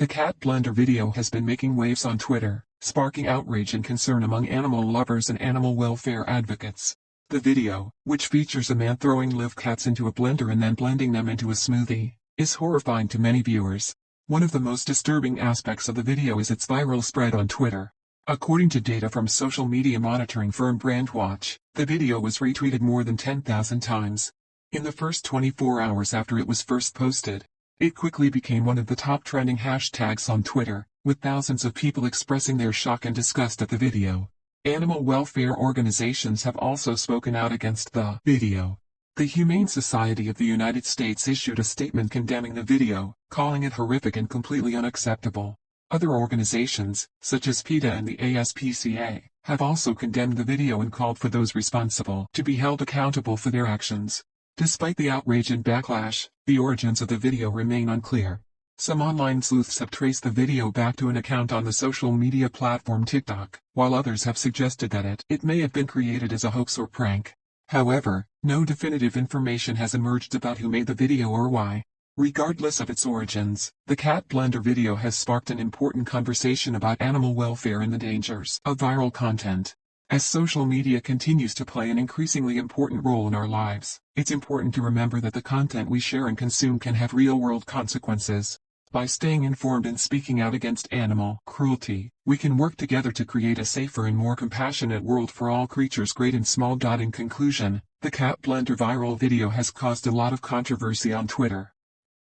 The cat blender video has been making waves on Twitter, sparking outrage and concern among animal lovers and animal welfare advocates. The video, which features a man throwing live cats into a blender and then blending them into a smoothie, is horrifying to many viewers. One of the most disturbing aspects of the video is its viral spread on Twitter. According to data from social media monitoring firm Brandwatch, the video was retweeted more than 10,000 times. In the first 24 hours after it was first posted, it quickly became one of the top trending hashtags on Twitter, with thousands of people expressing their shock and disgust at the video. Animal welfare organizations have also spoken out against the video. The Humane Society of the United States issued a statement condemning the video, calling it horrific and completely unacceptable. Other organizations, such as PETA and the ASPCA, have also condemned the video and called for those responsible to be held accountable for their actions. Despite the outrage and backlash, the origins of the video remain unclear. Some online sleuths have traced the video back to an account on the social media platform TikTok, while others have suggested that it may have been created as a hoax or prank. However, no definitive information has emerged about who made the video or why. Regardless of its origins, the cat blender video has sparked an important conversation about animal welfare and the dangers of viral content. As social media continues to play an increasingly important role in our lives, it's important to remember that the content we share and consume can have real-world consequences. By staying informed and speaking out against animal cruelty, we can work together to create a safer and more compassionate world for all creatures great and small. In conclusion, the cat blender viral video has caused a lot of controversy on Twitter.